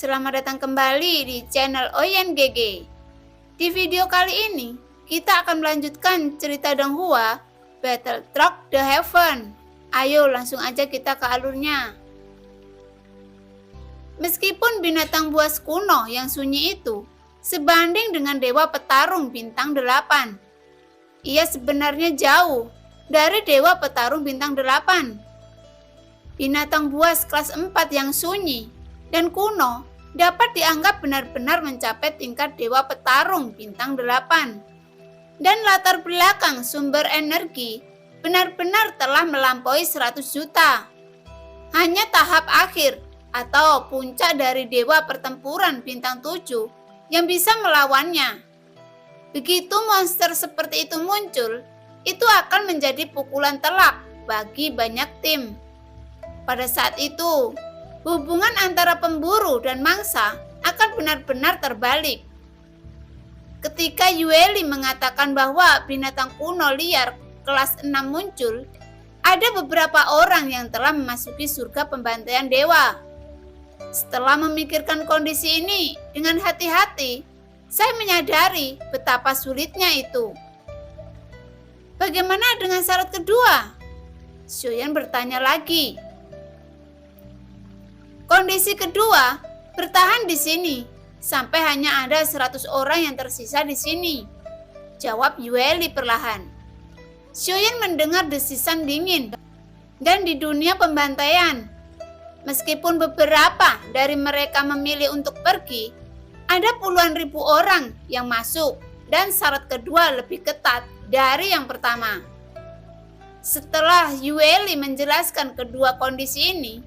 Selamat datang kembali di channel OYNGG. Di video kali ini, kita akan melanjutkan cerita Donghua, Battle Truck the Heaven. Ayo langsung aja kita ke alurnya. Meskipun binatang buas kuno yang sunyi itu sebanding dengan dewa petarung bintang 8, ia sebenarnya jauh dari dewa petarung bintang 8. Binatang buas kelas 4 yang sunyi dan kuno dapat dianggap benar-benar mencapai tingkat dewa petarung bintang 8. Dan latar belakang sumber energi benar-benar telah melampaui 100 juta. Hanya tahap akhir atau puncak dari dewa pertempuran bintang 7 yang bisa melawannya. Begitu monster seperti itu muncul, itu akan menjadi pukulan telak bagi banyak tim. Pada saat itu, hubungan antara pemburu dan mangsa akan benar-benar terbalik. Ketika Yueli mengatakan bahwa binatang kuno liar kelas 6 muncul, ada beberapa orang yang telah memasuki surga pembantaian dewa. Setelah memikirkan kondisi ini dengan hati-hati, saya menyadari betapa sulitnya itu. Bagaimana dengan syarat kedua? Xiuyan bertanya lagi. Kondisi kedua, bertahan di sini sampai hanya ada 100 orang yang tersisa di sini, jawab Yueli perlahan. Xiuyan mendengar desisan dingin. Dan di dunia pembantaian, meskipun beberapa dari mereka memilih untuk pergi, ada puluhan ribu orang yang masuk dan syarat kedua lebih ketat dari yang pertama. Setelah Yueli menjelaskan kedua kondisi ini,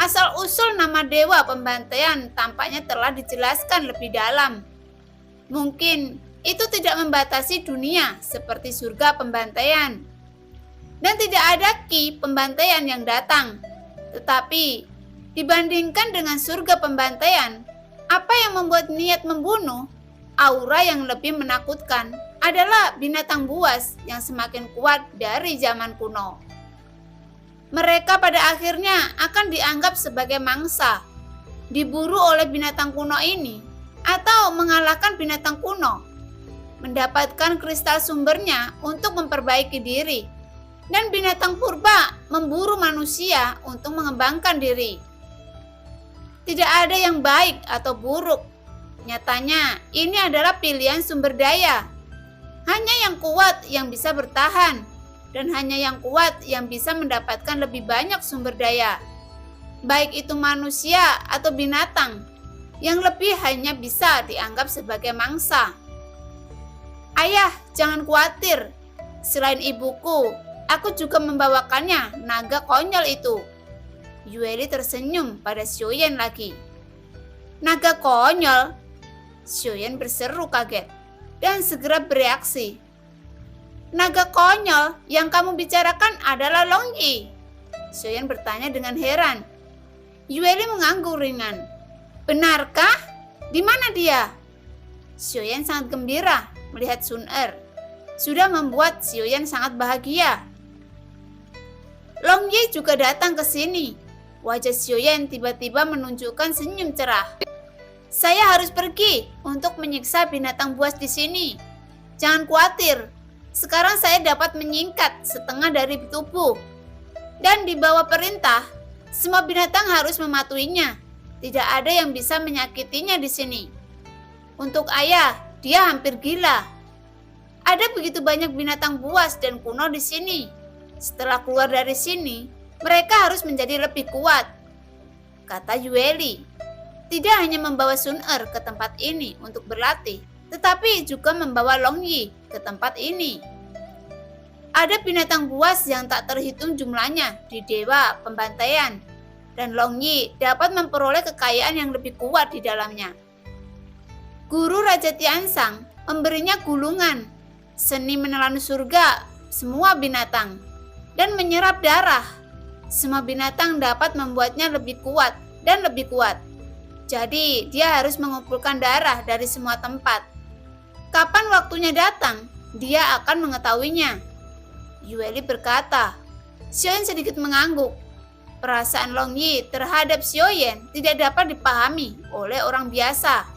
asal-usul nama dewa pembantaian tampaknya telah dijelaskan lebih dalam. Mungkin itu tidak membatasi dunia seperti surga pembantaian. Dan tidak ada ki pembantaian yang datang. Tetapi dibandingkan dengan surga pembantaian, apa yang membuat niat membunuh, aura yang lebih menakutkan adalah binatang buas yang semakin kuat dari zaman kuno. Mereka pada akhirnya akan dianggap sebagai mangsa, diburu oleh binatang kuno ini, atau mengalahkan binatang kuno, mendapatkan kristal sumbernya untuk memperbaiki diri, dan binatang purba memburu manusia untuk mengembangkan diri. Tidak ada yang baik atau buruk, nyatanya ini adalah pilihan sumber daya. Hanya yang kuat yang bisa bertahan, dan hanya yang kuat yang bisa mendapatkan lebih banyak sumber daya. Baik itu manusia atau binatang, yang lebih hanya bisa dianggap sebagai mangsa. Ayah, jangan khawatir. Selain ibuku, aku juga membawakannya naga konyol itu. Yueli tersenyum pada Xiuyan lagi. Naga konyol? Xiuyan berseru kaget dan segera bereaksi. Naga konyol yang kamu bicarakan adalah Longyi? Xiuyan bertanya dengan heran. Yueli mengangguk ringan. Benarkah? Di mana dia? Xiuyan sangat gembira melihat Sun Er. Sudah membuat Xiuyan sangat bahagia. Longyi juga datang ke sini. Wajah Xiuyan tiba-tiba menunjukkan senyum cerah. Saya harus pergi untuk menyiksa binatang buas di sini. Jangan khawatir. Sekarang saya dapat menyingkat setengah dari tubuh. Dan di bawah perintah, semua binatang harus mematuhinya. Tidak ada yang bisa menyakitinya di sini. Untuk ayah, dia hampir gila. Ada begitu banyak binatang buas dan kuno di sini. Setelah keluar dari sini, mereka harus menjadi lebih kuat, kata Yueli. Tidak hanya membawa Sun Er ke tempat ini untuk berlatih, tetapi juga membawa Longyi ke tempat ini. Ada binatang buas yang tak terhitung jumlahnya di dewa pembantaian, dan Longyi dapat memperoleh kekayaan yang lebih kuat di dalamnya. Guru Raja Tiansang memberinya gulungan, seni menelan surga semua binatang, dan menyerap darah. Semua binatang dapat membuatnya lebih kuat dan lebih kuat. Jadi dia harus mengumpulkan darah dari semua tempat. Kapan waktunya datang, dia akan mengetahuinya. Yueli berkata. Xiuyan sedikit mengangguk. Perasaan Long Yi terhadap Xiaoyan tidak dapat dipahami oleh orang biasa.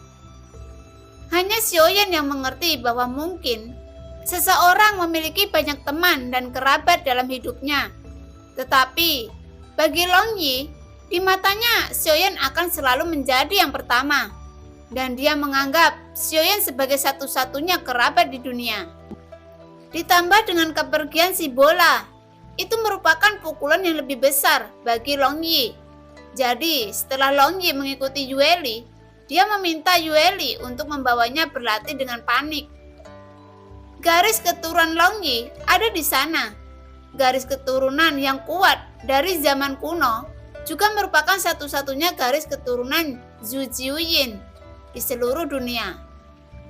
Hanya Xiaoyan yang mengerti bahwa mungkin seseorang memiliki banyak teman dan kerabat dalam hidupnya. Tetapi bagi Long Yi, di matanya Xiaoyan akan selalu menjadi yang pertama. Dan dia menganggap Xiaoyan sebagai satu-satunya kerabat di dunia. Ditambah dengan kepergian si bola, itu merupakan pukulan yang lebih besar bagi Long Yi. Jadi setelah Long Yi mengikuti Yue Li, dia meminta Yue Li untuk membawanya berlatih dengan panik. Garis keturunan Long Yi ada di sana. Garis keturunan yang kuat dari zaman kuno juga merupakan satu-satunya garis keturunan Zhu Jiuyin di seluruh dunia.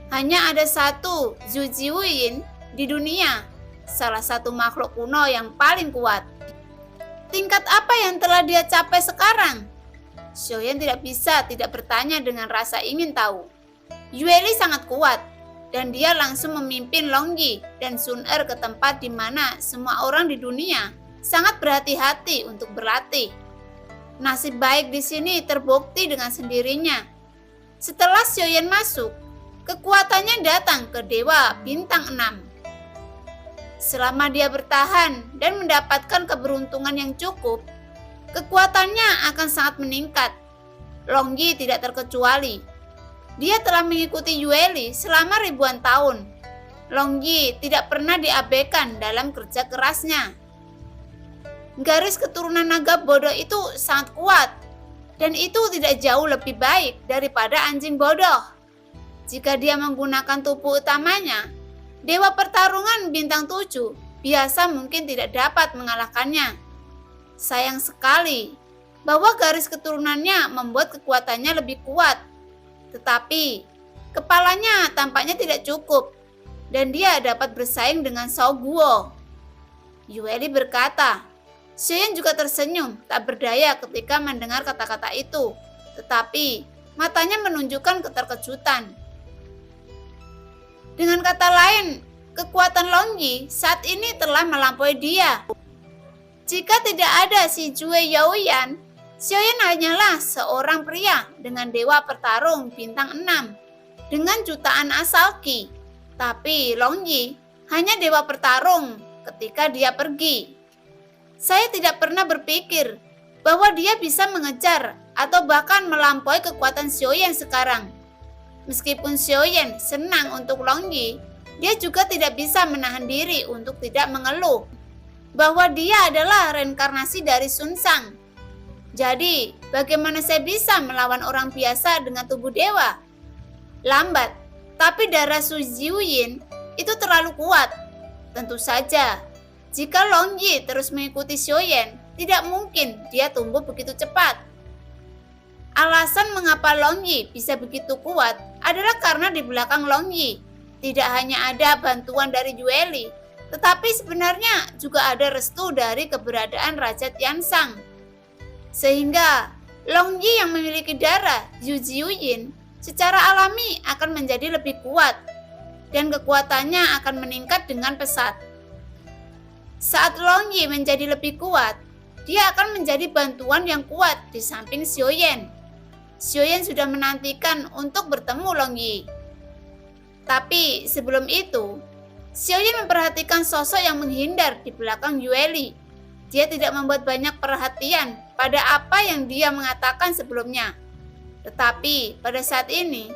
Hanya ada satu Zhu Jiuyin di dunia, salah satu makhluk kuno yang paling kuat. Tingkat apa yang telah dia capai sekarang? Xiaoyan tidak bertanya dengan rasa ingin tahu. Yue Li sangat kuat, dan dia langsung memimpin Long Yi dan Sun Er ke tempat di mana semua orang di dunia sangat berhati-hati untuk berlatih. Nasib baik di sini terbukti dengan sendirinya. Setelah Xiaoyan masuk, kekuatannya datang ke Dewa Bintang 6. Selama dia bertahan dan mendapatkan keberuntungan yang cukup, kekuatannya akan sangat meningkat. Long Yi tidak terkecuali. Dia telah mengikuti Yue Li selama ribuan tahun. Long Yi tidak pernah diabaikan dalam kerja kerasnya. Garis keturunan naga bodoh itu sangat kuat, dan itu tidak jauh lebih baik daripada anjing bodoh. Jika dia menggunakan tubuh utamanya, Dewa Pertarungan Bintang 7 biasa mungkin tidak dapat mengalahkannya. Sayang sekali bahwa garis keturunannya membuat kekuatannya lebih kuat. Tetapi kepalanya tampaknya tidak cukup dan dia dapat bersaing dengan Shao Guo. Yue Li berkata. Xiaoyan juga tersenyum tak berdaya ketika mendengar kata-kata itu. Tetapi matanya menunjukkan keterkejutan. Dengan kata lain, kekuatan Long Yi saat ini telah melampaui dia. Jika tidak ada si Zue Yaoyan, Xiaoyan hanyalah seorang pria dengan dewa pertarung bintang 6 dengan jutaan asal Qi. Tapi Long Yi hanya dewa pertarung ketika dia pergi. Saya tidak pernah berpikir bahwa dia bisa mengejar atau bahkan melampaui kekuatan Xiaoyan sekarang. Meskipun Xiaoyan senang untuk Long Yi, dia juga tidak bisa menahan diri untuk tidak mengeluh bahwa dia adalah reinkarnasi dari Sun Shang. Jadi, bagaimana saya bisa melawan orang biasa dengan tubuh dewa? Lambat, tapi darah Su Jiuyin itu terlalu kuat. Tentu saja, jika Long Yi terus mengikuti Xiaoyan, tidak mungkin dia tumbuh begitu cepat. Alasan mengapa Long Yi bisa begitu kuat adalah karena di belakang Long Yi tidak hanya ada bantuan dari Yue Li, tetapi sebenarnya juga ada restu dari keberadaan Raja Tianshang. Sehingga Long Yi yang memiliki darah Zhu Jiuyin secara alami akan menjadi lebih kuat dan kekuatannya akan meningkat dengan pesat. Saat Long Yi menjadi lebih kuat, dia akan menjadi bantuan yang kuat di samping Xiaoyan. Xiaoyan sudah menantikan untuk bertemu Long Yi. Tapi sebelum itu, Xiaoyan memperhatikan sosok yang menghindar di belakang Yue Li. Dia tidak membuat banyak perhatian pada apa yang dia mengatakan sebelumnya. Tetapi pada saat ini,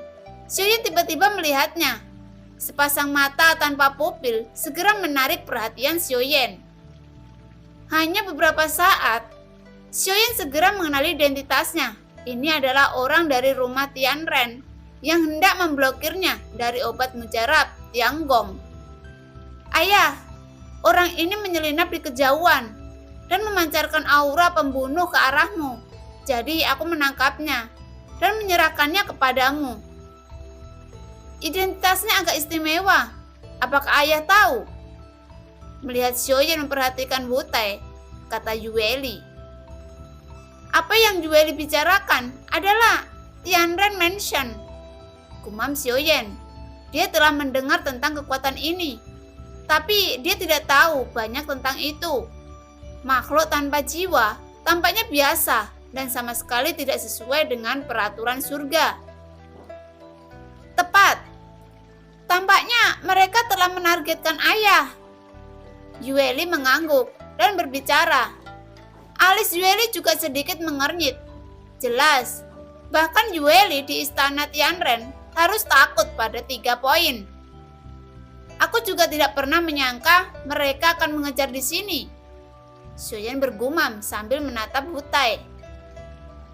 Xiaoyan tiba-tiba melihatnya. Sepasang mata tanpa pupil segera menarik perhatian Xiaoyan. Hanya beberapa saat, Xiaoyan segera mengenali identitasnya. Ini adalah orang dari rumah Tianren yang hendak memblokirnya dari obat mujarab Tianggong. Ayah, orang ini menyelinap di kejauhan dan memancarkan aura pembunuh ke arahmu. Jadi aku menangkapnya dan menyerahkannya kepadamu. Identitasnya agak istimewa. Apakah ayah tahu? Melihat Xiaoyan memperhatikan Wu Tai, kata Yue Li. Apa yang Yue Li bicarakan adalah Tianren Mansion. Gumam Xiaoyan. Dia telah mendengar tentang kekuatan ini, tapi dia tidak tahu banyak tentang itu. Makhluk tanpa jiwa tampaknya biasa dan sama sekali tidak sesuai dengan peraturan surga. Tepat. Tampaknya mereka telah menargetkan ayah. Yueli mengangguk dan berbicara. Alis Yueli juga sedikit mengernyit. Jelas, bahkan Yueli di istana Tianren harus takut pada 3 poin. Aku juga tidak pernah menyangka mereka akan mengejar di sini. Xiaoyan bergumam sambil menatap Wutai.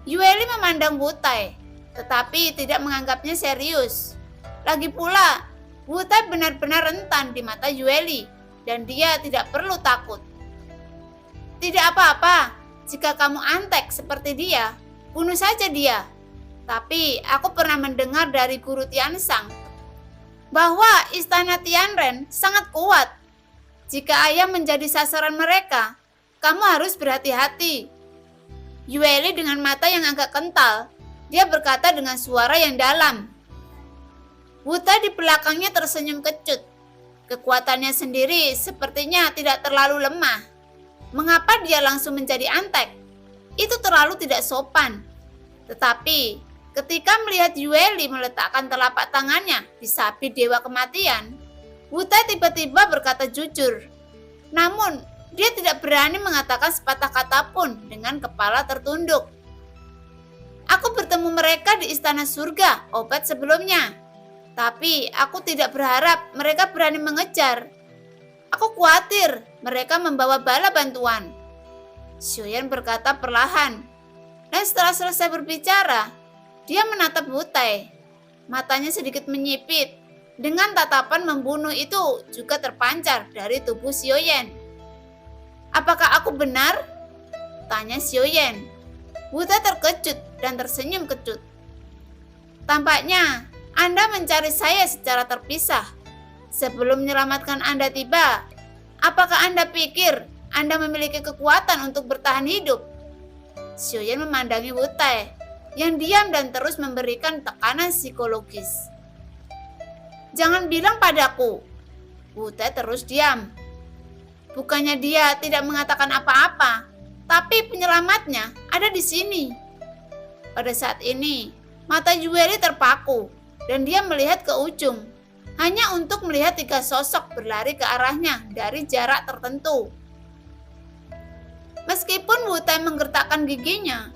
Yueli memandang Wutai, tetapi tidak menganggapnya serius. Lagi pula, Wutai benar-benar rentan di mata Yueli, dan dia tidak perlu takut. Tidak apa-apa, jika kamu antek seperti dia, bunuh saja dia. Tapi aku pernah mendengar dari guru Tiansang bahwa istana Tianren sangat kuat. Jika ayah menjadi sasaran mereka, kamu harus berhati-hati. Yueli dengan mata yang agak kental, dia berkata dengan suara yang dalam. Wutai di belakangnya tersenyum kecut. Kekuatannya sendiri sepertinya tidak terlalu lemah. Mengapa dia langsung menjadi antek? Itu terlalu tidak sopan. Tetapi ketika melihat Yueli meletakkan telapak tangannya di sapi dewa kematian, Wutai tiba-tiba berkata jujur. Namun, dia tidak berani mengatakan sepatah kata pun dengan kepala tertunduk. Aku bertemu mereka di istana surga, obat sebelumnya. Tapi aku tidak berharap mereka berani mengejar. Aku khawatir mereka membawa bala bantuan. Xiaoyan berkata perlahan. Dan setelah selesai berbicara, dia menatap Wutai. Matanya sedikit menyipit. Dengan tatapan membunuh itu juga terpancar dari tubuh Xiaoyan. Apakah aku benar? Tanya Xiaoyan. Wutai terkejut dan tersenyum kecut. Tampaknya Anda mencari saya secara terpisah. Sebelum menyelamatkan Anda tiba, apakah Anda pikir Anda memiliki kekuatan untuk bertahan hidup? Xiaoyan memandangi Wutai yang diam dan terus memberikan tekanan psikologis. Jangan bilang padaku. Wutai terus diam. Bukannya dia tidak mengatakan apa-apa, tapi penyelamatnya ada di sini. Pada saat ini, mata Yueli terpaku dan dia melihat ke ujung, hanya untuk melihat 3 sosok berlari ke arahnya dari jarak tertentu. Meskipun Wutai menggertakkan giginya,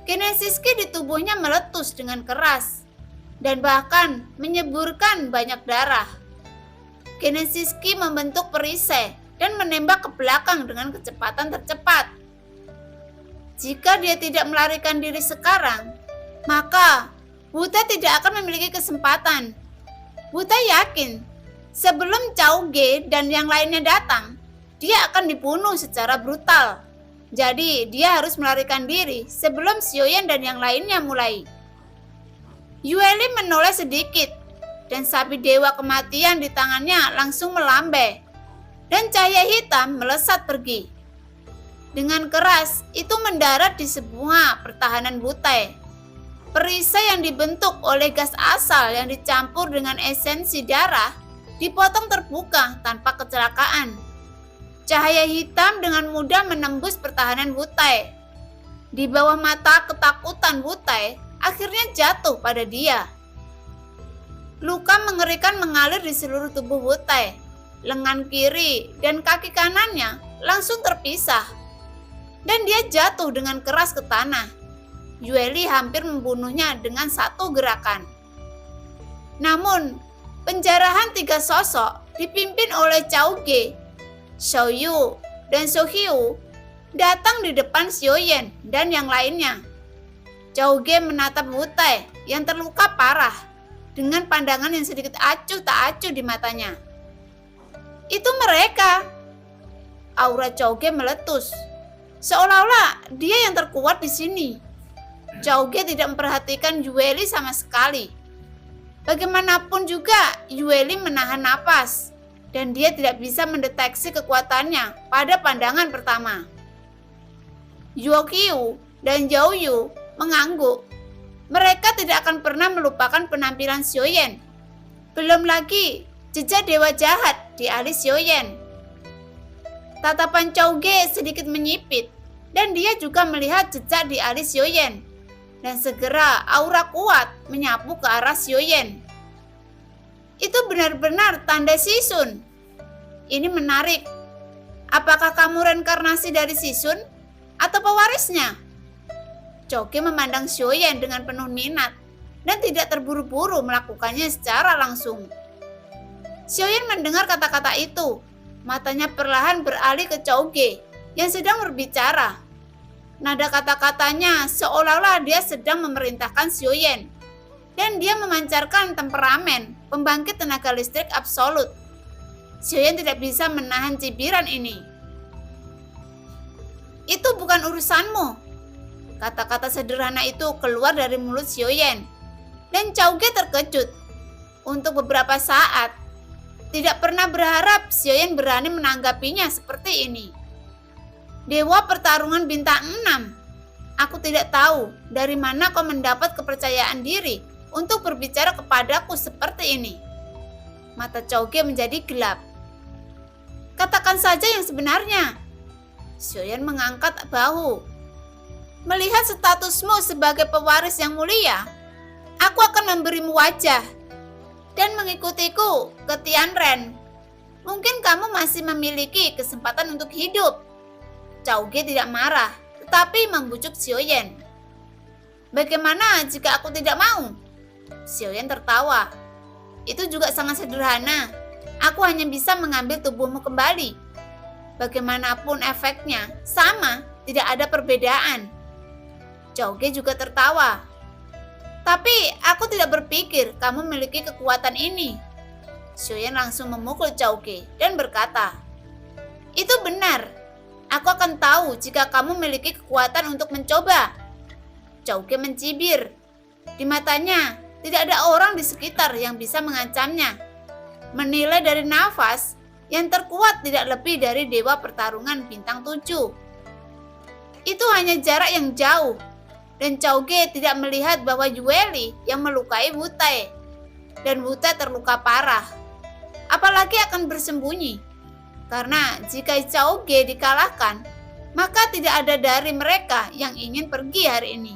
kinesis ki di tubuhnya meletus dengan keras dan bahkan menyeburkan banyak darah. Kinesis ki membentuk perisai dan menembak ke belakang dengan kecepatan tercepat. Jika dia tidak melarikan diri sekarang, maka Wutai tidak akan memiliki kesempatan. Wutai yakin, sebelum Cao Ge dan yang lainnya datang, dia akan dibunuh secara brutal. Jadi, dia harus melarikan diri sebelum Xiaoyan dan yang lainnya mulai. Yueli menoleh sedikit, dan sapi dewa kematian di tangannya langsung melambai, dan cahaya hitam melesat pergi. Dengan keras, itu mendarat di sebuah pertahanan Wutai. Perisai yang dibentuk oleh gas asal yang dicampur dengan esensi darah dipotong terbuka tanpa kecelakaan. Cahaya hitam dengan mudah menembus pertahanan Wutai. Di bawah mata ketakutan Wutai akhirnya jatuh pada dia. Luka mengerikan mengalir di seluruh tubuh Wutai. Lengan kiri dan kaki kanannya langsung terpisah. Dan dia jatuh dengan keras ke tanah. Yueli hampir membunuhnya dengan satu gerakan. Namun, penjarahan 3 sosok dipimpin oleh Cao Ge, Xiao Yu, dan Xiao Hiu datang di depan Xiaoyan dan yang lainnya. Cao Ge menatap Wutai yang terluka parah dengan pandangan yang sedikit acuh tak acuh di matanya. Itu mereka. Aura Cao Ge meletus, seolah-olah dia yang terkuat di sini. Cao Ge tidak memperhatikan Yueli sama sekali. Bagaimanapun juga, Yueli menahan napas, dan dia tidak bisa mendeteksi kekuatannya pada pandangan pertama. Yuo Qiu dan Zhao Yu mengangguk. Mereka tidak akan pernah melupakan penampilan Xiaoyan. Belum lagi jejak dewa jahat di alis Xiaoyan. Tatapan Cao Ge sedikit menyipit. dan dia juga melihat jejak di alis Xiaoyan. Dan segera aura kuat menyapu ke arah Xiaoyan. Itu benar-benar tanda Sisun. Ini menarik. Apakah kamu reinkarnasi dari Sisun atau pewarisnya? Chao Ge memandang Xiaoyan dengan penuh minat dan tidak terburu-buru melakukannya secara langsung. Xiaoyan mendengar kata-kata itu. Matanya perlahan beralih ke Chao Ge yang sedang berbicara. Nada kata-katanya seolah-olah dia sedang memerintahkan Xiaoyan. Dan dia memancarkan temperamen, pembangkit tenaga listrik absolut. Xiaoyan tidak bisa menahan cibiran ini. Itu bukan urusanmu. Kata-kata sederhana itu keluar dari mulut Xiaoyan. Dan Chao Ge terkejut. Untuk beberapa saat, tidak pernah berharap Xiaoyan berani menanggapinya seperti ini. Dewa pertarungan bintang 6. Aku tidak tahu dari mana kau mendapat kepercayaan diri untuk berbicara kepadaku seperti ini. Mata Chao Ge menjadi gelap. Katakan saja yang sebenarnya. Xiaoyan mengangkat bahu. Melihat statusmu sebagai pewaris yang mulia, aku akan memberimu wajah dan mengikutiku ke Tianren. Mungkin kamu masih memiliki kesempatan untuk hidup. Chao Ge tidak marah, tetapi membujuk Xiaoyan. Bagaimana jika aku tidak mau? Xiaoyan tertawa. Itu juga sangat sederhana. Aku hanya bisa mengambil tubuhmu kembali. Bagaimanapun efeknya, sama, tidak ada perbedaan. Chao Ge juga tertawa. Tapi aku tidak berpikir kamu memiliki kekuatan ini. Xiaoyan langsung memukul Chao Ge dan berkata, itu benar. Aku akan tahu jika kamu memiliki kekuatan untuk mencoba. Chao Ge mencibir. Di matanya, tidak ada orang di sekitar yang bisa mengancamnya. Menilai dari nafas, yang terkuat tidak lebih dari dewa pertarungan bintang 7. Itu hanya jarak yang jauh. Dan Chao Ge tidak melihat bahwa Yueli yang melukai Wu Tai. Dan Wu Tai terluka parah. Apalagi akan bersembunyi. Karena jika Chao Ge dikalahkan, maka tidak ada dari mereka yang ingin pergi hari ini.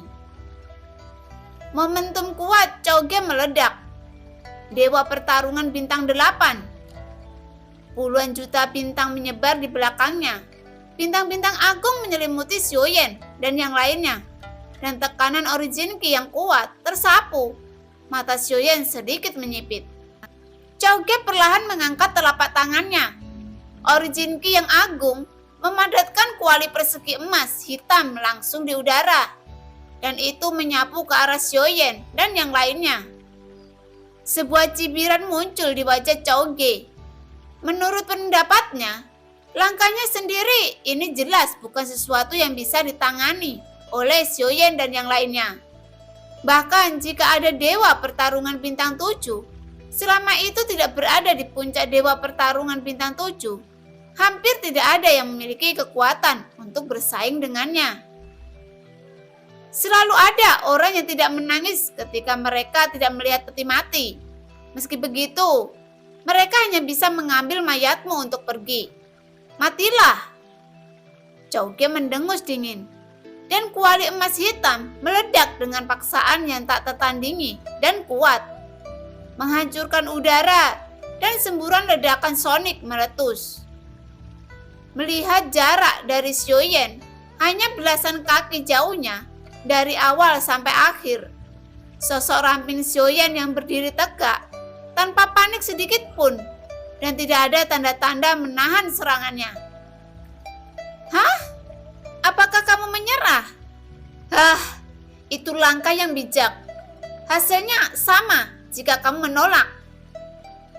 Momentum kuat Chao Ge meledak. Dewa pertarungan bintang 8. Puluhan juta bintang menyebar di belakangnya. Bintang-bintang agung menyelimuti Xiaoyan dan yang lainnya. Dan tekanan Origin Ki yang kuat tersapu. Mata Xiaoyan sedikit menyipit. Chao Ge perlahan mengangkat telapak tangannya. Origin Ki yang agung memadatkan kuali persegi emas hitam langsung di udara. Dan itu menyapu ke arah Xiaoyan dan yang lainnya. Sebuah cibiran muncul di wajah Chao Ge. Menurut pendapatnya, langkahnya sendiri ini jelas bukan sesuatu yang bisa ditangani oleh Xiaoyan dan yang lainnya. Bahkan jika ada dewa pertarungan bintang 7, selama itu tidak berada di puncak dewa pertarungan bintang 7, hampir tidak ada yang memiliki kekuatan untuk bersaing dengannya. Selalu ada orang yang tidak menangis ketika mereka tidak melihat peti mati. Meski begitu, mereka hanya bisa mengambil mayatmu untuk pergi. Matilah. Chao Ge mendengus dingin. Dan kuali emas hitam meledak dengan paksaan yang tak tertandingi dan kuat. Menghancurkan udara dan semburan ledakan sonik meletus. Melihat jarak dari Xiaoyan hanya belasan kaki jauhnya dari awal sampai akhir. Sosok ramping Xiaoyan yang berdiri tegak tanpa panik sedikit pun dan tidak ada tanda-tanda menahan serangannya. Hah? Apakah kamu menyerah? Itu langkah yang bijak. Hasilnya sama jika kamu menolak.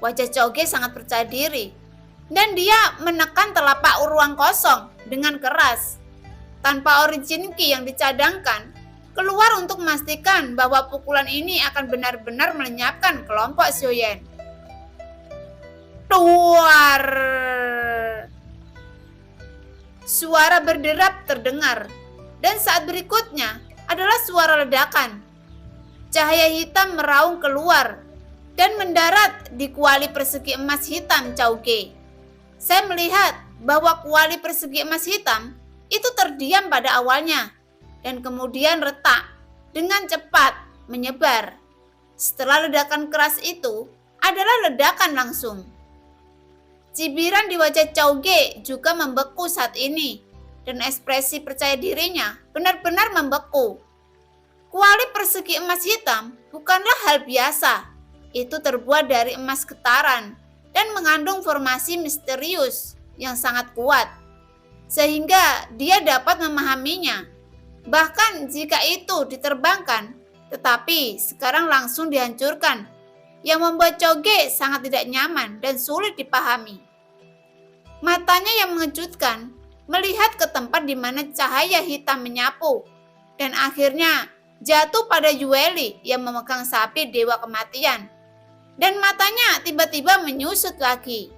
Wajah Chao Ge sangat percaya diri. Dan dia menekan telapak ruang kosong dengan keras. Tanpa Origin Ki yang dicadangkan, keluar untuk memastikan bahwa pukulan ini akan benar-benar melenyapkan kelompok Xiaoyan. Tuar! Suara berderap terdengar, dan saat berikutnya adalah suara ledakan. Cahaya hitam meraung keluar dan mendarat di kuali persegi emas hitam Chao Ge. Saya melihat bahwa kuali persegi emas hitam itu terdiam pada awalnya dan kemudian retak dengan cepat menyebar. Setelah ledakan keras itu adalah ledakan langsung. Cibiran di wajah Chow Ge juga membeku saat ini dan ekspresi percaya dirinya benar-benar membeku. Kuali persegi emas hitam bukanlah hal biasa. Itu terbuat dari emas getaran dan mengandung formasi misterius yang sangat kuat, sehingga dia dapat memahaminya. Bahkan jika itu diterbangkan, tetapi sekarang langsung dihancurkan, yang membuat Chow Ge sangat tidak nyaman dan sulit dipahami. Matanya yang mengejutkan melihat ke tempat di mana cahaya hitam menyapu, dan akhirnya jatuh pada Yueli yang memegang sapi Dewa Kematian. Dan matanya tiba-tiba menyusut lagi.